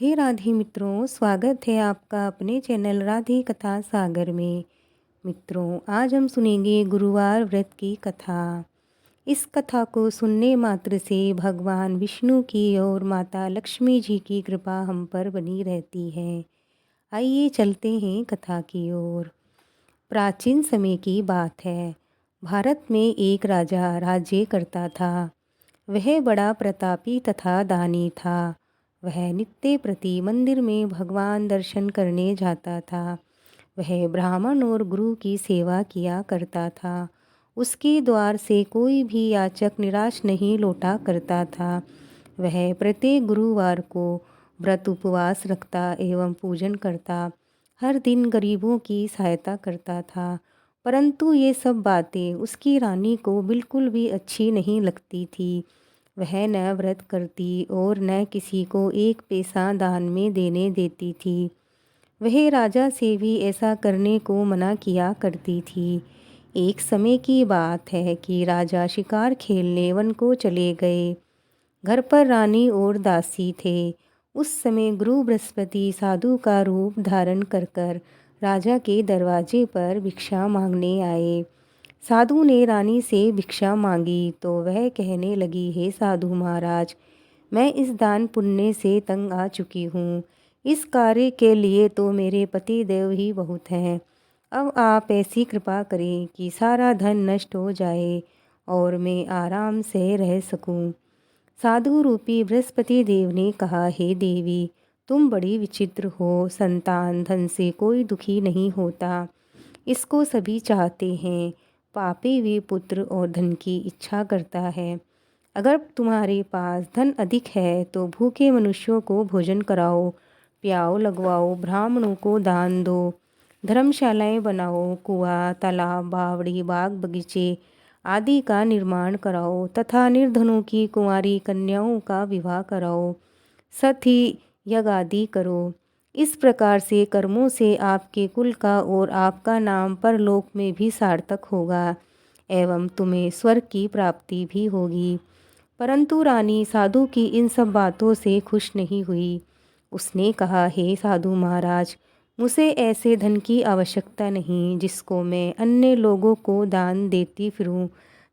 राधे राधे मित्रों, स्वागत है आपका अपने चैनल राधे कथा सागर में। मित्रों, आज हम सुनेंगे गुरुवार व्रत की कथा। इस कथा को सुनने मात्र से भगवान विष्णु की और माता लक्ष्मी जी की कृपा हम पर बनी रहती है। आइए चलते हैं कथा की ओर। प्राचीन समय की बात है। भारत में एक राजा राज्य करता था। वह बड़ा प्रतापी तथा दानी था। वह नित्य प्रति मंदिर में भगवान दर्शन करने जाता था। वह ब्राह्मण और गुरु की सेवा किया करता था। उसके द्वार से कोई भी याचक निराश नहीं लौटा करता था। वह प्रत्येक गुरुवार को व्रत उपवास रखता एवं पूजन करता। हर दिन गरीबों की सहायता करता था। परंतु ये सब बातें उसकी रानी को बिल्कुल भी अच्छी नहीं लगती थी। वह न व्रत करती और न किसी को एक पैसा दान में देने देती थी। वह राजा से भी ऐसा करने को मना किया करती थी। एक समय की बात है कि राजा शिकार खेलने वन को चले गए। घर पर रानी और दासी थे। उस समय गुरु बृहस्पति साधु का रूप धारण कर राजा के दरवाजे पर भिक्षा मांगने आए। साधु ने रानी से भिक्षा मांगी तो वह कहने लगी, हे साधु महाराज, मैं इस दान पुण्य से तंग आ चुकी हूँ। इस कार्य के लिए तो मेरे पति देव ही बहुत हैं। अब आप ऐसी कृपा करें कि सारा धन नष्ट हो जाए और मैं आराम से रह सकूं। साधु रूपी बृहस्पति देव ने कहा, हे देवी, तुम बड़ी विचित्र हो। संतान धन से कोई दुखी नहीं होता, इसको सभी चाहते हैं। पापी भी पुत्र और धन की इच्छा करता है। अगर तुम्हारे पास धन अधिक है तो भूखे मनुष्यों को भोजन कराओ, प्याऊ लगवाओ, ब्राह्मणों को दान दो, धर्मशालाएं बनाओ, कुआं, तालाब, बावड़ी, बाग बगीचे आदि का निर्माण कराओ तथा निर्धनों की कुंवारी कन्याओं का विवाह कराओ। सती यज्ञ आदि करो। इस प्रकार से कर्मों से आपके कुल का और आपका नाम परलोक में भी सार्थक होगा एवं तुम्हें स्वर्ग की प्राप्ति भी होगी। परंतु रानी साधु की इन सब बातों से खुश नहीं हुई। उसने कहा, हे साधु महाराज, मुझे ऐसे धन की आवश्यकता नहीं जिसको मैं अन्य लोगों को दान देती फिरूं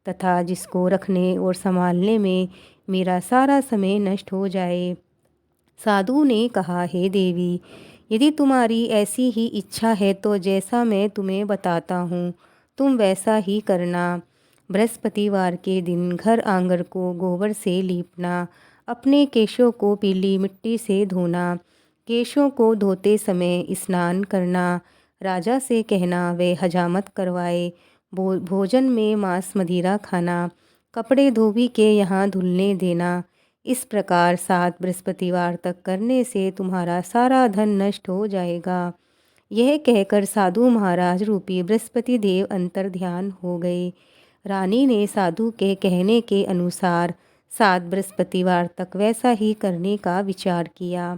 तथा जिसको रखने और संभालने में मेरा सारा समय नष्ट हो जाए। साधु ने कहा, हे देवी, यदि तुम्हारी ऐसी ही इच्छा है तो जैसा मैं तुम्हें बताता हूँ तुम वैसा ही करना। बृहस्पतिवार के दिन घर आंगन को गोबर से लीपना, अपने केशों को पीली मिट्टी से धोना, केशों को धोते समय स्नान करना, राजा से कहना वे हजामत करवाए, भोजन में मांस मदिरा खाना, कपड़े धोबी के यहाँ धुलने देना। इस प्रकार 7 बृहस्पतिवार तक करने से तुम्हारा सारा धन नष्ट हो जाएगा। यह कहकर साधु महाराज रूपी बृहस्पति देव अंतर ध्यान हो गए। रानी ने साधु के कहने के अनुसार 7 बृहस्पतिवार तक वैसा ही करने का विचार किया।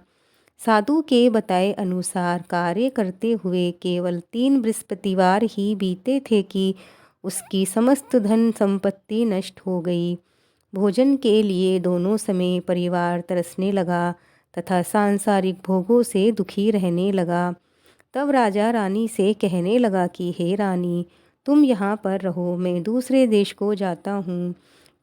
साधु के बताए अनुसार कार्य करते हुए केवल 3 बृहस्पतिवार ही बीते थे कि उसकी समस्त धन संपत्ति नष्ट हो गई। भोजन के लिए दोनों समय परिवार तरसने लगा तथा सांसारिक भोगों से दुखी रहने लगा। तब राजा रानी से कहने लगा कि हे रानी, तुम यहाँ पर रहो, मैं दूसरे देश को जाता हूँ,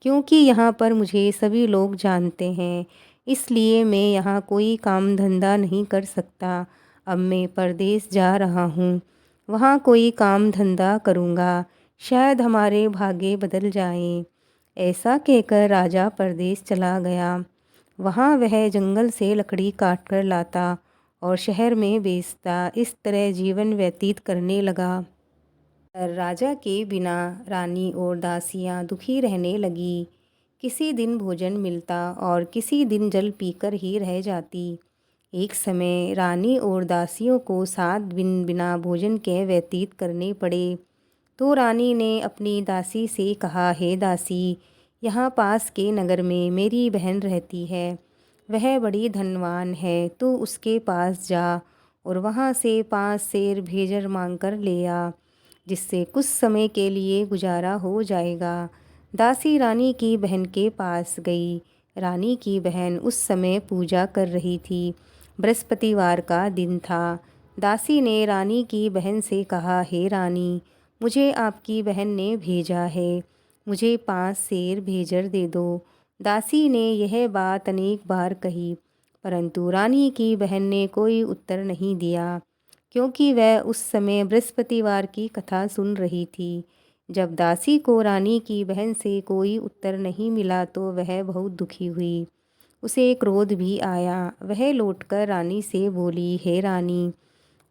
क्योंकि यहाँ पर मुझे सभी लोग जानते हैं, इसलिए मैं यहाँ कोई काम धंधा नहीं कर सकता। अब मैं परदेश जा रहा हूँ, वहाँ कोई काम धंधा करूँगा, शायद हमारे भाग्य बदल जाएं। ऐसा कहकर राजा परदेश चला गया। वहाँ वह जंगल से लकड़ी काट कर लाता और शहर में बेचता। इस तरह जीवन व्यतीत करने लगा। राजा के बिना रानी और दासियां दुखी रहने लगी। किसी दिन भोजन मिलता और किसी दिन जल पीकर ही रह जाती। एक समय रानी और दासियों को 7 दिन बिना भोजन के व्यतीत करने पड़े। तो रानी ने अपनी दासी से कहा, हे दासी, यहाँ पास के नगर में मेरी बहन रहती है, वह बड़ी धनवान है, तो उसके पास जा और वहाँ से 5 सेर भेजर मांग कर ले आ, जिससे कुछ समय के लिए गुजारा हो जाएगा। दासी रानी की बहन के पास गई। रानी की बहन उस समय पूजा कर रही थी। बृहस्पतिवार का दिन था। दासी ने रानी की बहन से कहा, हे रानी, मुझे आपकी बहन ने भेजा है, मुझे 5 सेर भेजर दे दो। दासी ने यह बात अनेक बार कही, परंतु रानी की बहन ने कोई उत्तर नहीं दिया, क्योंकि वह उस समय बृहस्पतिवार की कथा सुन रही थी। जब दासी को रानी की बहन से कोई उत्तर नहीं मिला तो वह बहुत दुखी हुई। उसे क्रोध भी आया। वह लौटकर रानी से बोली, हे रानी,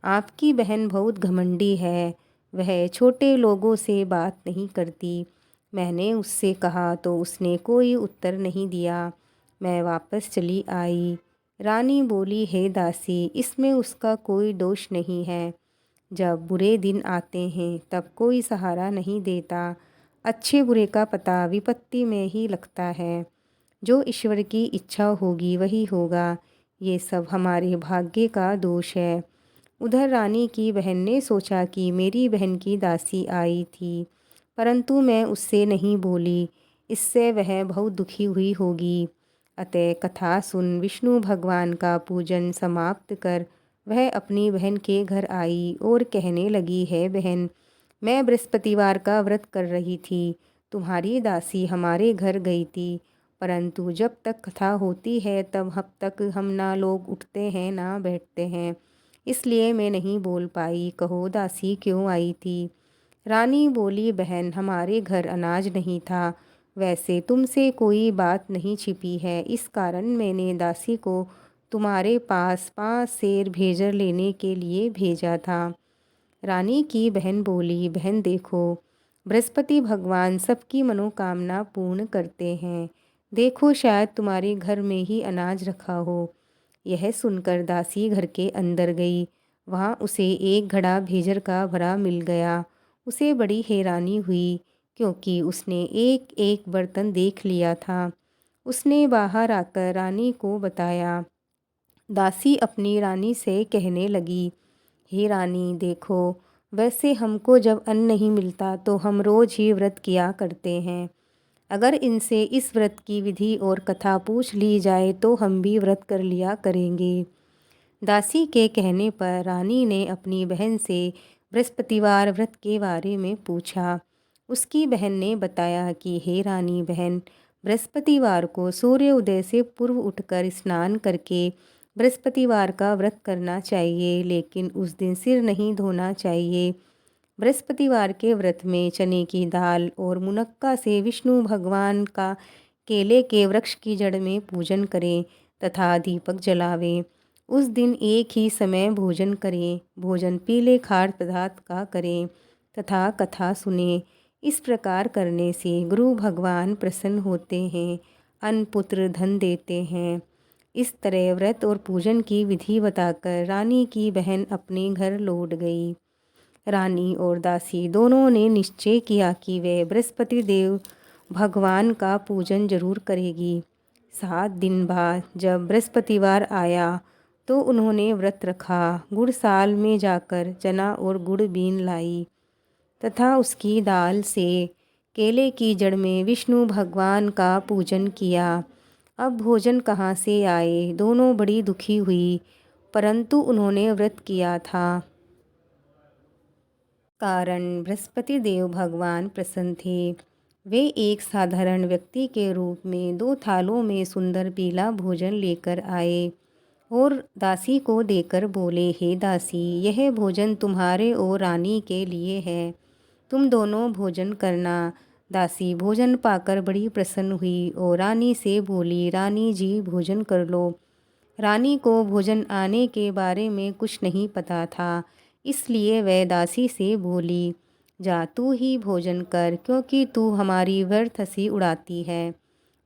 आपकी बहन बहुत घमंडी है, वह छोटे लोगों से बात नहीं करती। मैंने उससे कहा तो उसने कोई उत्तर नहीं दिया। मैं वापस चली आई। रानी बोली, हे दासी, इसमें उसका कोई दोष नहीं है। जब बुरे दिन आते हैं तब कोई सहारा नहीं देता। अच्छे बुरे का पता विपत्ति में ही लगता है। जो ईश्वर की इच्छा होगी वही होगा। ये सब हमारे भाग्य का दोष है। उधर रानी की बहन ने सोचा कि मेरी बहन की दासी आई थी, परंतु मैं उससे नहीं बोली, इससे वह बहुत दुखी हुई होगी। अतः कथा सुन विष्णु भगवान का पूजन समाप्त कर वह अपनी बहन के घर आई और कहने लगी, है बहन, मैं बृहस्पतिवार का व्रत कर रही थी। तुम्हारी दासी हमारे घर गई थी, परंतु जब तक कथा होती है तब तक हम ना लोग उठते हैं ना बैठते हैं, इसलिए मैं नहीं बोल पाई। कहो दासी क्यों आई थी? रानी बोली, बहन, हमारे घर अनाज नहीं था। वैसे तुमसे कोई बात नहीं छिपी है, इस कारण मैंने दासी को तुम्हारे पास 5 सेर भेजर लेने के लिए भेजा था। रानी की बहन बोली, बहन देखो, बृहस्पति भगवान सबकी मनोकामना पूर्ण करते हैं। देखो शायद तुम्हारे घर में ही अनाज रखा हो। यह सुनकर दासी घर के अंदर गई। वहाँ उसे एक घड़ा भेजर का भरा मिल गया। उसे बड़ी हैरानी हुई, क्योंकि उसने एक एक बर्तन देख लिया था। उसने बाहर आकर रानी को बताया। दासी अपनी रानी से कहने लगी, हे रानी देखो, वैसे हमको जब अन्न नहीं मिलता तो हम रोज ही व्रत किया करते हैं। अगर इनसे इस व्रत की विधि और कथा पूछ ली जाए तो हम भी व्रत कर लिया करेंगे। दासी के कहने पर रानी ने अपनी बहन से बृहस्पतिवार व्रत के बारे में पूछा। उसकी बहन ने बताया कि हे रानी बहन, बृहस्पतिवार को सूर्य उदय से पूर्व उठकर स्नान करके बृहस्पतिवार का व्रत करना चाहिए, लेकिन उस दिन सिर नहीं धोना चाहिए। बृहस्पतिवार के व्रत में चने की दाल और मुनक्का से विष्णु भगवान का केले के वृक्ष की जड़ में पूजन करें तथा दीपक जलावें। उस दिन एक ही समय भोजन करें। भोजन पीले खाद्य पदार्थ का करें तथा कथा सुने। इस प्रकार करने से गुरु भगवान प्रसन्न होते हैं, अन्न पुत्र धन देते हैं। इस तरह व्रत और पूजन की विधि बताकर रानी की बहन अपने घर लौट गई। रानी और दासी दोनों ने निश्चय किया कि वे बृहस्पति देव भगवान का पूजन जरूर करेगी। 7 दिन बाद जब बृहस्पतिवार आया तो उन्होंने व्रत रखा। गुड़साल में जाकर चना और गुड़ बीन लाई तथा उसकी दाल से केले की जड़ में विष्णु भगवान का पूजन किया। अब भोजन कहाँ से आए? दोनों बड़ी दुखी हुई, परंतु उन्होंने व्रत किया था। कारण बृहस्पति देव भगवान प्रसन्न थे। वे एक साधारण व्यक्ति के रूप में 2 थालों में सुंदर पीला भोजन लेकर आए और दासी को देकर बोले, हे दासी, यह भोजन तुम्हारे और रानी के लिए है, तुम दोनों भोजन करना। दासी भोजन पाकर बड़ी प्रसन्न हुई और रानी से बोली, रानी जी भोजन कर लो। रानी को भोजन आने के बारे में कुछ नहीं पता था, इसलिए वह दासी से बोली, जा तू ही भोजन कर, क्योंकि तू हमारी व्यर्थ हंसी उड़ाती है।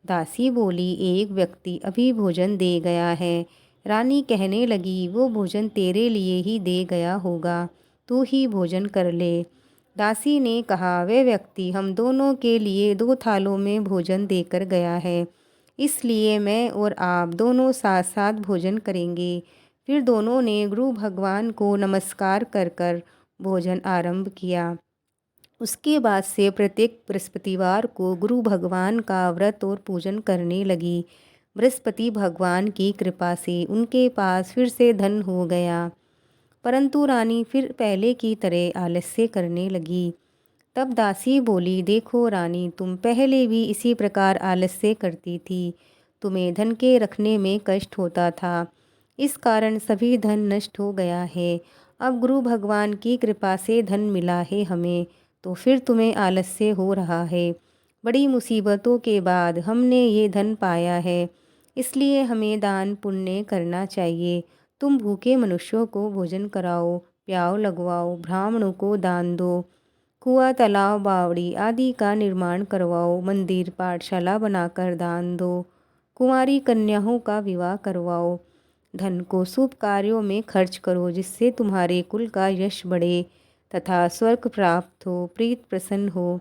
दासी बोली, एक व्यक्ति अभी भोजन दे गया है। रानी कहने लगी, वो भोजन तेरे लिए ही दे गया होगा, तू ही भोजन कर ले। दासी ने कहा, वह व्यक्ति हम दोनों के लिए 2 थालों में भोजन देकर गया है, इसलिए मैं और आप दोनों साथ साथ भोजन करेंगे। फिर दोनों ने गुरु भगवान को नमस्कार कर कर भोजन आरंभ किया। उसके बाद से प्रत्येक बृहस्पतिवार को गुरु भगवान का व्रत और पूजन करने लगी। बृहस्पति भगवान की कृपा से उनके पास फिर से धन हो गया, परंतु रानी फिर पहले की तरह आलस्य करने लगी। तब दासी बोली, देखो रानी, तुम पहले भी इसी प्रकार आलस्य करती थी। तुम्हें धन के रखने में कष्ट होता था, इस कारण सभी धन नष्ट हो गया है। अब गुरु भगवान की कृपा से धन मिला है हमें, तो फिर तुम्हें आलस्य हो रहा है। बड़ी मुसीबतों के बाद हमने ये धन पाया है, इसलिए हमें दान पुण्य करना चाहिए। तुम भूखे मनुष्यों को भोजन कराओ, प्याव लगवाओ, ब्राह्मणों को दान दो, कुआं, तालाब, बावड़ी आदि का निर्माण करवाओ, मंदिर, पाठशाला बनाकर दान दो, कुंवारी कन्याओं का विवाह करवाओ। धन को शुभ कार्यों में खर्च करो, जिससे तुम्हारे कुल का यश बढ़े तथा स्वर्ग प्राप्त हो, प्रीत प्रसन्न हो।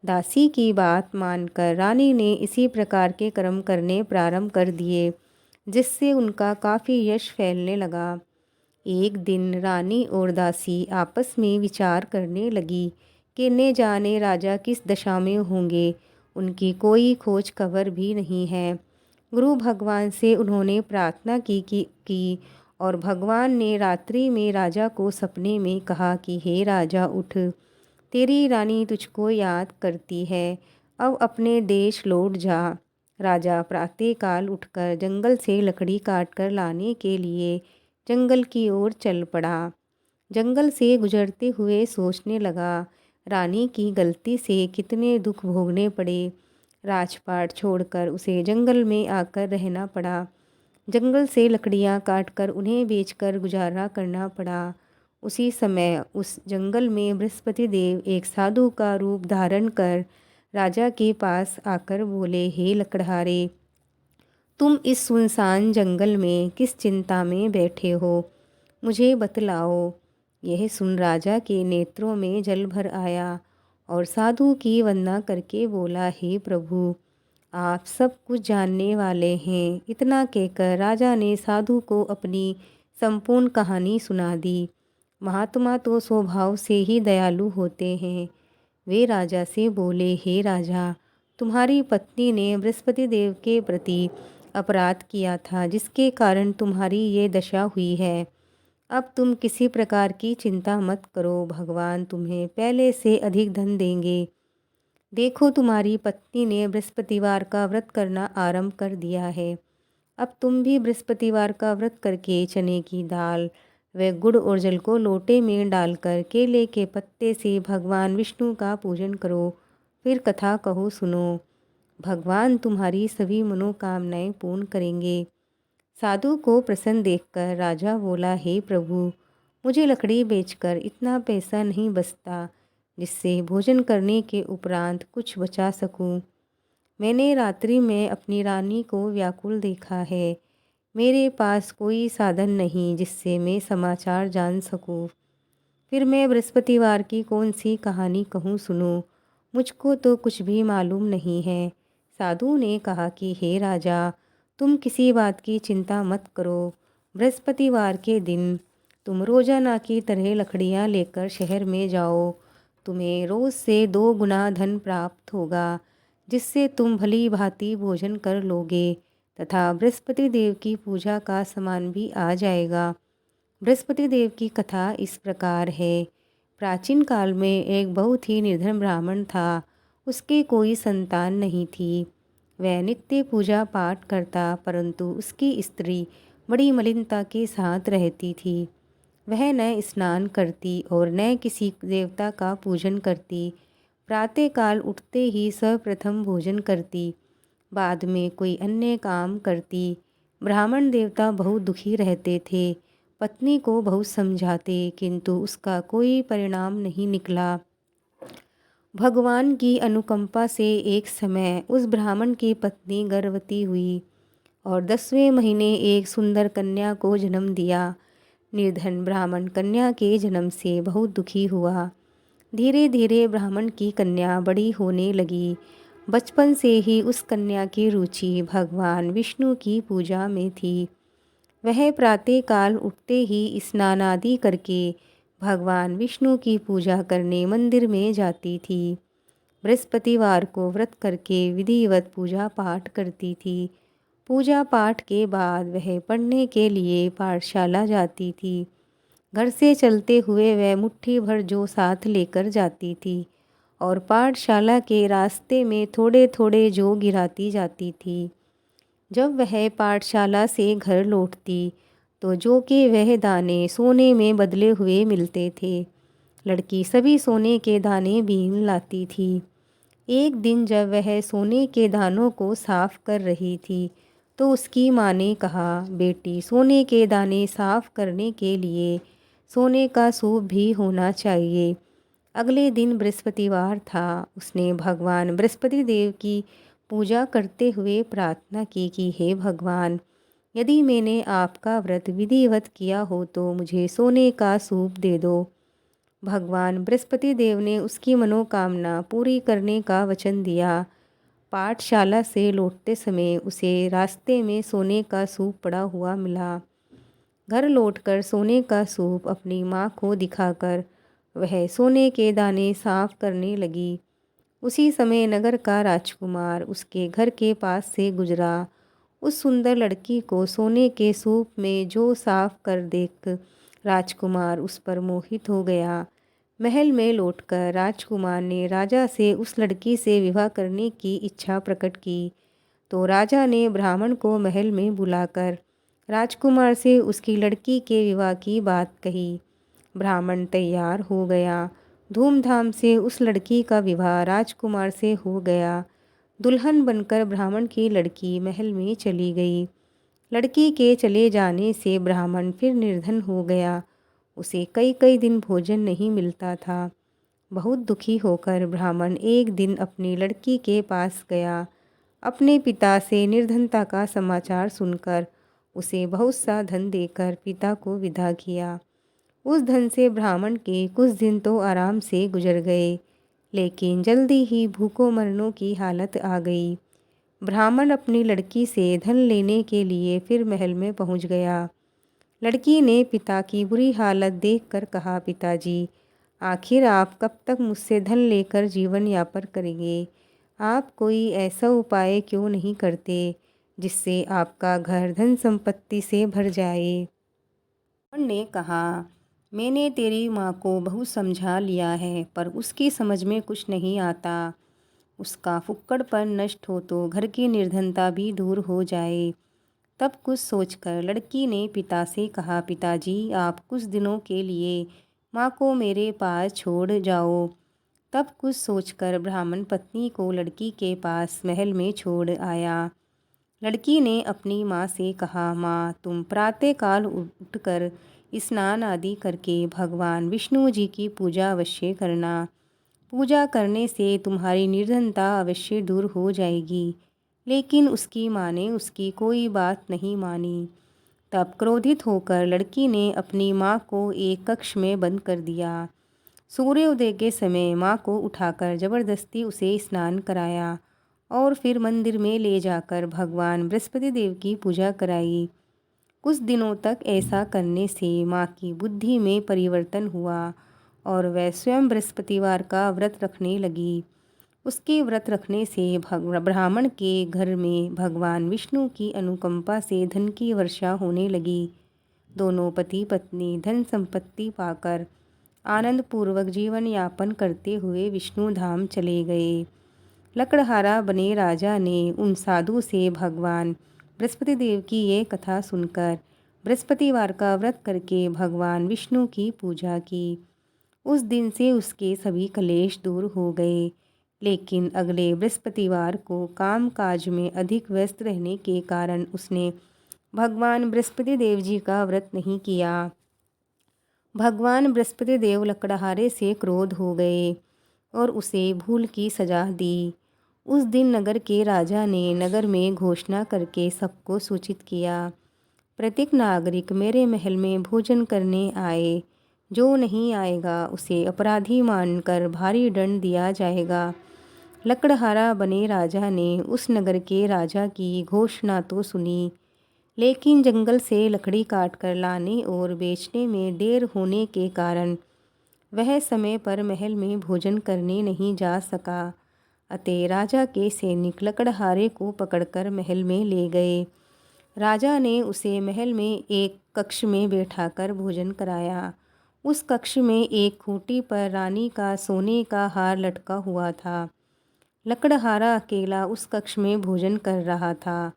दासी की बात मानकर रानी ने इसी प्रकार के कर्म करने प्रारंभ कर दिए, जिससे उनका काफ़ी यश फैलने लगा। एक दिन रानी और दासी आपस में विचार करने लगी कि न जाने राजा किस दशा में होंगे, उनकी कोई खोज खबर भी नहीं है। गुरु भगवान से उन्होंने प्रार्थना की और भगवान ने रात्रि में राजा को सपने में कहा कि हे राजा, उठ, तेरी रानी तुझको याद करती है, अब अपने देश लौट जा। राजा प्रातःकाल उठकर जंगल से लकड़ी काटकर लाने के लिए जंगल की ओर चल पड़ा। जंगल से गुजरते हुए सोचने लगा, रानी की गलती से कितने दुख भोगने पड़े। राजपाट छोड़कर उसे जंगल में आकर रहना पड़ा। जंगल से लकड़ियां काटकर उन्हें बेचकर गुजारा करना पड़ा। उसी समय उस जंगल में बृहस्पति देव एक साधु का रूप धारण कर राजा के पास आकर बोले, हे लकड़हारे, तुम इस सुनसान जंगल में किस चिंता में बैठे हो, मुझे बतलाओ। यह सुन राजा के नेत्रों में जल भर आया और साधु की वंदना करके बोला, हे प्रभु, आप सब कुछ जानने वाले हैं। इतना कहकर राजा ने साधु को अपनी संपूर्ण कहानी सुना दी। महात्मा तो स्वभाव से ही दयालु होते हैं। वे राजा से बोले, हे राजा, तुम्हारी पत्नी ने बृहस्पति देव के प्रति अपराध किया था, जिसके कारण तुम्हारी ये दशा हुई है। अब तुम किसी प्रकार की चिंता मत करो, भगवान तुम्हें पहले से अधिक धन देंगे। देखो, तुम्हारी पत्नी ने बृहस्पतिवार का व्रत करना आरंभ कर दिया है। अब तुम भी बृहस्पतिवार का व्रत करके चने की दाल व गुड़ और जल को लोटे में डालकर केले के पत्ते से भगवान विष्णु का पूजन करो। फिर कथा कहो, सुनो, भगवान तुम्हारी सभी मनोकामनाएं पूर्ण करेंगे। साधु को प्रसन्न देखकर राजा बोला, हे प्रभु, मुझे लकड़ी बेचकर इतना पैसा नहीं बचता जिससे भोजन करने के उपरांत कुछ बचा सकूं। मैंने रात्रि में अपनी रानी को व्याकुल देखा है। मेरे पास कोई साधन नहीं जिससे मैं समाचार जान सकूं। फिर मैं बृहस्पतिवार की कौन सी कहानी कहूँ, सुनो, मुझको तो कुछ भी मालूम नहीं है। साधु ने कहा कि हे राजा, तुम किसी बात की चिंता मत करो। बृहस्पतिवार के दिन तुम रोजाना की तरह लकड़ियाँ लेकर शहर में जाओ। तुम्हें रोज से 2 गुना धन प्राप्त होगा, जिससे तुम भली भांति भोजन कर लोगे तथा बृहस्पति देव की पूजा का सामान भी आ जाएगा। बृहस्पति देव की कथा इस प्रकार है। प्राचीन काल में एक बहुत ही निर्धन ब्राह्मण था। उसके कोई संतान नहीं थी। वह नित्य पूजा पाठ करता, परंतु उसकी स्त्री बड़ी मलिनता के साथ रहती थी। वह न स्नान करती और न किसी देवता का पूजन करती। प्रातःकाल उठते ही सर्वप्रथम भोजन करती, बाद में कोई अन्य काम करती। ब्राह्मण देवता बहुत दुखी रहते थे। पत्नी को बहुत समझाते, किंतु उसका कोई परिणाम नहीं निकला। भगवान की अनुकंपा से एक समय उस ब्राह्मण की पत्नी गर्भवती हुई और 10वें महीने एक सुंदर कन्या को जन्म दिया। निर्धन ब्राह्मण कन्या के जन्म से बहुत दुखी हुआ। धीरे धीरे ब्राह्मण की कन्या बड़ी होने लगी। बचपन से ही उस कन्या की रुचि भगवान विष्णु की पूजा में थी। वह प्रातःकाल उठते ही स्नान आदि करके भगवान विष्णु की पूजा करने मंदिर में जाती थी। बृहस्पतिवार को व्रत करके विधिवत पूजा पाठ करती थी। पूजा पाठ के बाद वह पढ़ने के लिए पाठशाला जाती थी। घर से चलते हुए वह मुट्ठी भर जौ साथ लेकर जाती थी और पाठशाला के रास्ते में थोड़े थोड़े जौ गिराती जाती थी। जब वह पाठशाला से घर लौटती तो जौ के वह दाने सोने में बदले हुए मिलते थे। लड़की सभी सोने के दाने बीन लाती थी। एक दिन जब वह सोने के दानों को साफ कर रही थी तो उसकी माँ ने कहा, बेटी, सोने के दाने साफ करने के लिए सोने का सूप भी होना चाहिए। अगले दिन बृहस्पतिवार था। उसने भगवान बृहस्पति देव की पूजा करते हुए प्रार्थना की कि हे भगवान, यदि मैंने आपका व्रत विधिवत किया हो तो मुझे सोने का सूप दे दो। भगवान बृहस्पति देव ने उसकी मनोकामना पूरी करने का वचन दिया। पाठशाला से लौटते समय उसे रास्ते में सोने का सूप पड़ा हुआ मिला। घर लौटकर सोने का सूप अपनी माँ को दिखाकर वह सोने के दाने साफ करने लगी। उसी समय नगर का राजकुमार उसके घर के पास से गुजरा। उस सुंदर लड़की को सोने के सूप में जौ साफ कर देख राजकुमार उस पर मोहित हो गया। महल में लौटकर राजकुमार ने राजा से उस लड़की से विवाह करने की इच्छा प्रकट की। तो राजा ने ब्राह्मण को महल में बुलाकर राजकुमार से उसकी लड़की के विवाह की बात कही। ब्राह्मण तैयार हो गया। धूमधाम से उस लड़की का विवाह राजकुमार से हो गया। दुल्हन बनकर ब्राह्मण की लड़की महल में चली गई। लड़की के चले जाने से ब्राह्मण फिर निर्धन हो गया। उसे कई कई दिन भोजन नहीं मिलता था। बहुत दुखी होकर ब्राह्मण एक दिन अपनी लड़की के पास गया। अपने पिता से निर्धनता का समाचार सुनकर उसे बहुत सा धन देकर पिता को विदा किया। उस धन से ब्राह्मण के कुछ दिन तो आराम से गुजर गए, लेकिन जल्दी ही भूखों मरने की हालत आ गई। ब्राह्मण अपनी लड़की से धन लेने के लिए फिर महल में पहुंच गया। लड़की ने पिता की बुरी हालत देखकर कहा, पिताजी, आखिर आप कब तक मुझसे धन लेकर जीवन यापन करेंगे? आप कोई ऐसा उपाय क्यों नहीं करते जिससे आपका घर धन संपत्ति से भर जाए? ब्राह्मण ने कहा, मैंने तेरी माँ को बहुत समझा लिया है, पर उसकी समझ में कुछ नहीं आता। उसका फुक्कड़पन नष्ट हो तो घर की निर्धनता भी दूर हो जाए। तब कुछ सोचकर लड़की ने पिता से कहा, पिताजी, आप कुछ दिनों के लिए माँ को मेरे पास छोड़ जाओ। तब कुछ सोचकर ब्राह्मण पत्नी को लड़की के पास महल में छोड़ आया। लड़की ने अपनी माँ से कहा, माँ, तुम प्रातःकाल उठकर स्नान आदि करके भगवान विष्णु जी की पूजा अवश्य करना। पूजा करने से तुम्हारी निर्धनता अवश्य दूर हो जाएगी। लेकिन उसकी माँ ने उसकी कोई बात नहीं मानी। तब क्रोधित होकर लड़की ने अपनी माँ को एक कक्ष में बंद कर दिया। सूर्योदय के समय माँ को उठाकर जबरदस्ती उसे स्नान कराया और फिर मंदिर में ले जाकर भगवान बृहस्पति देव की पूजा कराई। कुछ दिनों तक ऐसा करने से माँ की बुद्धि में परिवर्तन हुआ और वह स्वयं बृहस्पतिवार का व्रत रखने लगी। उसके व्रत रखने से ब्राह्मण के घर में भगवान विष्णु की अनुकंपा से धन की वर्षा होने लगी। दोनों पति पत्नी धन संपत्ति पाकर आनंद पूर्वक जीवन यापन करते हुए विष्णु धाम चले गए। लकड़हारा बने राजा ने उन साधु से भगवान बृहस्पति देव की ये कथा सुनकर बृहस्पतिवार का व्रत करके भगवान विष्णु की पूजा की। उस दिन से उसके सभी क्लेश दूर हो गए। लेकिन अगले बृहस्पतिवार को काम काज में अधिक व्यस्त रहने के कारण उसने भगवान बृहस्पति देव जी का व्रत नहीं किया। भगवान बृहस्पति देव लकड़हारे से क्रोध हो गए और उसे भूल की सजा दी। उस दिन नगर के राजा ने नगर में घोषणा करके सबको सूचित किया, प्रत्येक नागरिक मेरे महल में भोजन करने आए। जो नहीं आएगा उसे अपराधी मानकर भारी दंड दिया जाएगा। लकड़हारा बने राजा ने उस नगर के राजा की घोषणा तो सुनी, लेकिन जंगल से लकड़ी काटकर लाने और बेचने में देर होने के कारण वह समय पर महल में भोजन करने नहीं जा सका। अतः राजा के सैनिक लकड़हारे को पकड़कर महल में ले गए। राजा ने उसे महल में एक कक्ष में बैठाकर भोजन कराया। उस कक्ष में एक खूंटी पर रानी का सोने का हार लटका हुआ था। लकड़हारा अकेला उस कक्ष में भोजन कर रहा था।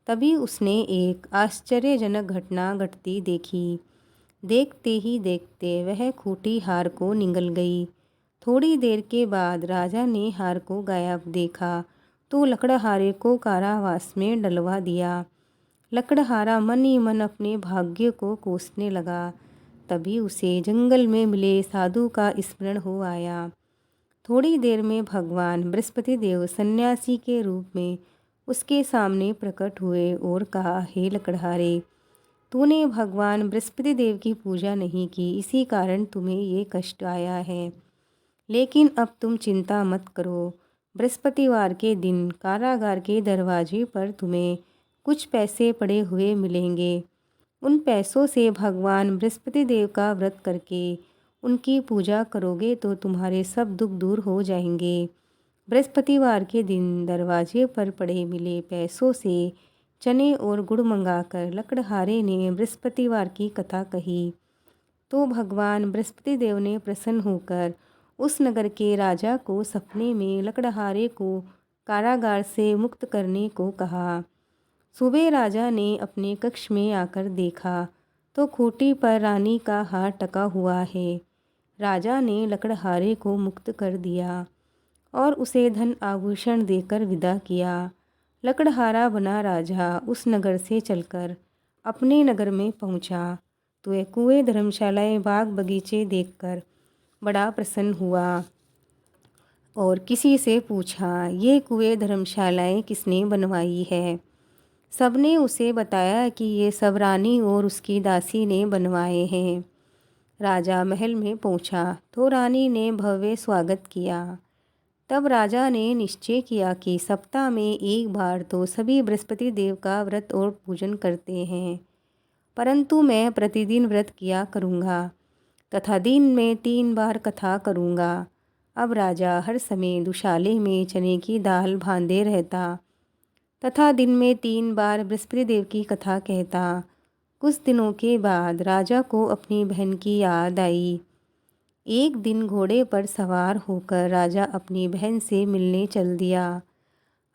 तभी उसने एक आश्चर्यजनक घटना घटती देखी। देखते ही देखते वह खूंटी हार को निगल गई। थोड़ी देर के बाद राजा ने हार को गायब देखा तो लकड़हारे को कारावास में डलवा दिया। लकड़हारा मन ही मन अपने भाग्य को कोसने लगा। तभी उसे जंगल में मिले साधु का स्मरण हो आया। थोड़ी देर में भगवान बृहस्पति देव सन्यासी के रूप में उसके सामने प्रकट हुए और कहा, हे लकड़हारे, तूने भगवान बृहस्पति देव की पूजा नहीं की, इसी कारण तुम्हें ये कष्ट आया है। लेकिन अब तुम चिंता मत करो। बृहस्पतिवार के दिन कारागार के दरवाजे पर तुम्हें कुछ पैसे पड़े हुए मिलेंगे। उन पैसों से भगवान बृहस्पति देव का व्रत करके उनकी पूजा करोगे तो तुम्हारे सब दुख दूर हो जाएंगे। बृहस्पतिवार के दिन दरवाजे पर पड़े मिले पैसों से चने और गुड़ मंगाकर लकड़हारे ने बृहस्पतिवार की कथा कही तो भगवान बृहस्पति देव ने प्रसन्न होकर उस नगर के राजा को सपने में लकड़हारे को कारागार से मुक्त करने को कहा। सुबह राजा ने अपने कक्ष में आकर देखा तो खूंटी पर रानी का हार टका हुआ है। राजा ने लकड़हारे को मुक्त कर दिया और उसे धन आभूषण देकर विदा किया। लकड़हारा बना राजा उस नगर से चलकर अपने नगर में पहुंचा तो वह कुएं, धर्मशालाएं, बाग बगीचे देखकर बड़ा प्रसन्न हुआ और किसी से पूछा, ये कुएं, धर्मशालाएं किसने बनवाई है? सबने उसे बताया कि ये सब रानी और उसकी दासी ने बनवाए हैं। राजा महल में पहुंचा तो रानी ने भव्य स्वागत किया। तब राजा ने निश्चय किया कि सप्ताह में एक बार तो सभी बृहस्पति देव का व्रत और पूजन करते हैं, परंतु मैं प्रतिदिन व्रत किया करूँगा तथा दिन में 3 बार कथा करूँगा। अब राजा हर समय दुशाले में चने की दाल बांधे रहता तथा दिन में 3 बार बृहस्पति देव की कथा कहता। कुछ दिनों के बाद राजा को अपनी बहन की याद आई। एक दिन घोड़े पर सवार होकर राजा अपनी बहन से मिलने चल दिया।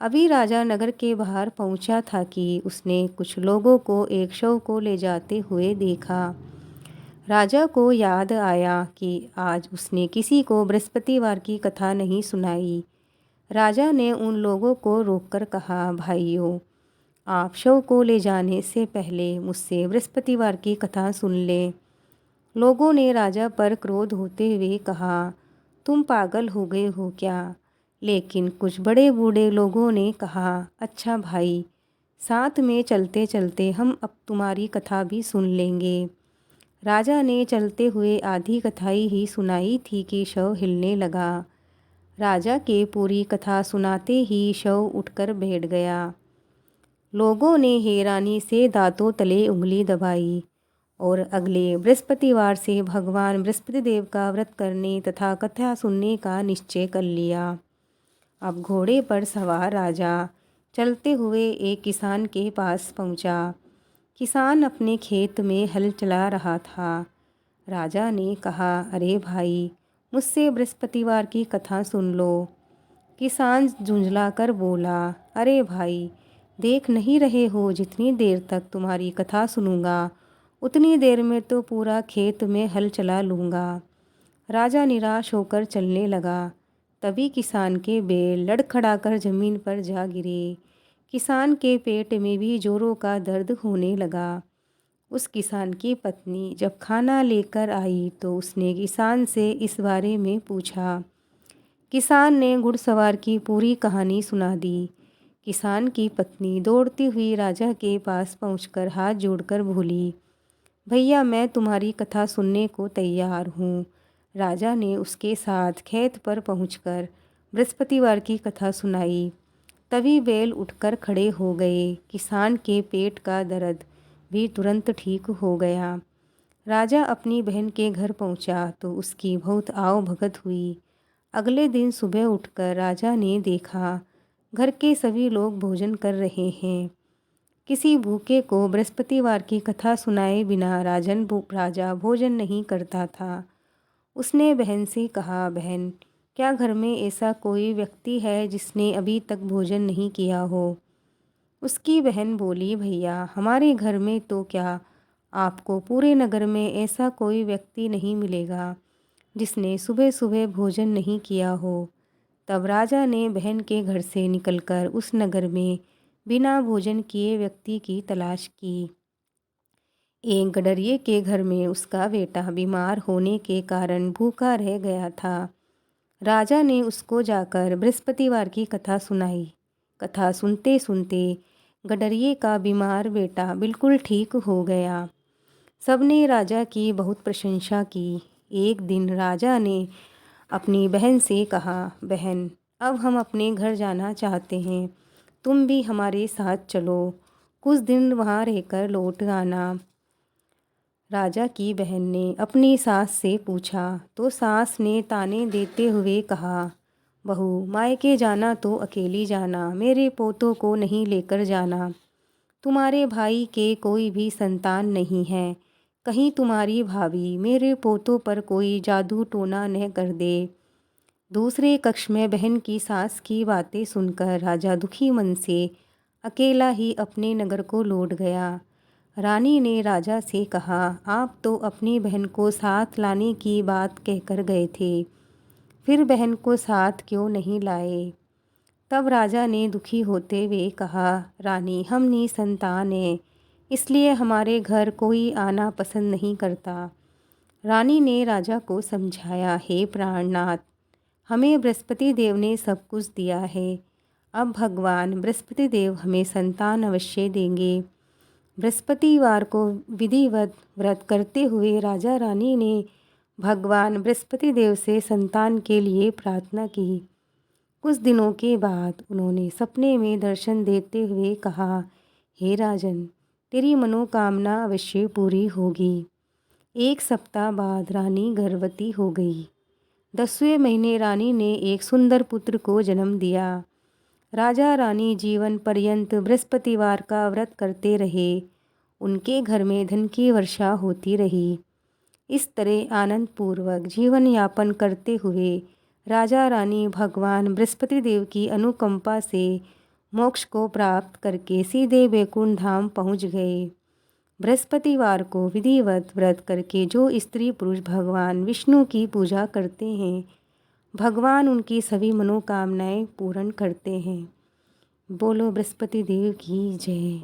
अभी राजा नगर के बाहर पहुंचा था कि उसने कुछ लोगों को एक शव को ले जाते हुए देखा। राजा को याद आया कि आज उसने किसी को बृहस्पतिवार की कथा नहीं सुनाई। राजा ने उन लोगों को रोककर कहा, भाइयों, आप शव को ले जाने से पहले मुझसे बृहस्पतिवार की कथा सुन लें। लोगों ने राजा पर क्रोध होते हुए कहा, तुम पागल हो गए हो क्या? लेकिन कुछ बड़े बूढ़े लोगों ने कहा, अच्छा भाई, साथ में चलते चलते हम अब तुम्हारी कथा भी सुन लेंगे। राजा ने चलते हुए आधी कथाई ही सुनाई थी कि शव हिलने लगा। राजा के पूरी कथा सुनाते ही शव उठकर बैठ गया। लोगों ने हैरानी से दांतों तले उंगली दबाई और अगले बृहस्पतिवार से भगवान बृहस्पति देव का व्रत करने तथा कथा सुनने का निश्चय कर लिया। अब घोड़े पर सवार राजा चलते हुए एक किसान के पास पहुंचा। किसान अपने खेत में हल चला रहा था। राजा ने कहा, अरे भाई, मुझसे बृहस्पतिवार की कथा सुन लो। किसान झुंझलाकर बोला, अरे भाई, देख नहीं रहे हो जितनी देर तक तुम्हारी कथा सुनूंगा उतनी देर में तो पूरा खेत में हल चला लूँगा। राजा निराश होकर चलने लगा। तभी किसान के बैल लड़खड़ाकर जमीन पर जा गिरे। किसान के पेट में भी जोरों का दर्द होने लगा। उस किसान की पत्नी जब खाना लेकर आई तो उसने किसान से इस बारे में पूछा। किसान ने घुड़सवार की पूरी कहानी सुना दी। किसान की पत्नी दौड़ती हुई राजा के पास पहुंचकर हाथ जोड़कर बोली, भैया, मैं तुम्हारी कथा सुनने को तैयार हूँ। राजा ने उसके साथ खेत पर पहुंचकर बृहस्पतिवार की कथा सुनाई। तभी बैल उठकर खड़े हो गए। किसान के पेट का दर्द भी तुरंत ठीक हो गया। राजा अपनी बहन के घर पहुंचा तो उसकी बहुत आओ भगत हुई। अगले दिन सुबह उठकर राजा ने देखा घर के सभी लोग भोजन कर रहे हैं। किसी भूखे को बृहस्पतिवार की कथा सुनाए बिना राजा भोजन नहीं करता था। उसने बहन से कहा, बहन, क्या घर में ऐसा कोई व्यक्ति है जिसने अभी तक भोजन नहीं किया हो? उसकी बहन बोली, भैया, हमारे घर में तो क्या, आपको पूरे नगर में ऐसा कोई व्यक्ति नहीं मिलेगा जिसने सुबह सुबह भोजन नहीं किया हो। तब राजा ने बहन के घर से निकलकर उस नगर में बिना भोजन किए व्यक्ति की तलाश की। एक गडरिये के घर में उसका बेटा बीमार होने के कारण भूखा रह गया था। राजा ने उसको जाकर बृहस्पतिवार की कथा सुनाई। कथा सुनते सुनते गडरिये का बीमार बेटा बिल्कुल ठीक हो गया। सबने राजा की बहुत प्रशंसा की। एक दिन राजा ने अपनी बहन से कहा, बहन, अब हम अपने घर जाना चाहते हैं, तुम भी हमारे साथ चलो, कुछ दिन वहाँ रहकर लौट आना। राजा की बहन ने अपनी सास से पूछा तो सास ने ताने देते हुए कहा, बहू, मायके जाना तो अकेली जाना, मेरे पोतों को नहीं लेकर जाना। तुम्हारे भाई के कोई भी संतान नहीं है, कहीं तुम्हारी भाभी मेरे पोतों पर कोई जादू टोना न कर दे। दूसरे कक्ष में बहन की सास की बातें सुनकर राजा दुखी मन से अकेला ही अपने नगर को लौट गया। रानी ने राजा से कहा, आप तो अपनी बहन को साथ लाने की बात कहकर गए थे, फिर बहन को साथ क्यों नहीं लाए? तब राजा ने दुखी होते हुए कहा, रानी, हम निसंतान हैं, इसलिए हमारे घर कोई आना पसंद नहीं करता। रानी ने राजा को समझाया, हे प्राणनाथ, हमें बृहस्पति देव ने सब कुछ दिया है, अब भगवान बृहस्पति देव हमें संतान अवश्य देंगे। बृहस्पतिवार को विधिवत व्रत करते हुए राजा रानी ने भगवान बृहस्पति देव से संतान के लिए प्रार्थना की। कुछ दिनों के बाद उन्होंने सपने में दर्शन देते हुए कहा, हे राजन, तेरी मनोकामना अवश्य पूरी होगी। एक सप्ताह बाद रानी गर्भवती हो गई। 10वें महीने रानी ने एक सुंदर पुत्र को जन्म दिया। राजा रानी जीवन पर्यंत बृहस्पतिवार का व्रत करते रहे। उनके घर में धन की वर्षा होती रही। इस तरह आनंद पूर्वक जीवन यापन करते हुए राजा रानी भगवान बृहस्पति देव की अनुकंपा से मोक्ष को प्राप्त करके सीधे वैकुंठ धाम पहुँच गए। बृहस्पतिवार को विधिवत व्रत करके जो स्त्री पुरुष भगवान विष्णु की पूजा करते हैं, भगवान उनकी सभी मनोकामनाएं पूर्ण करते हैं। बोलो बृहस्पति देव की जय।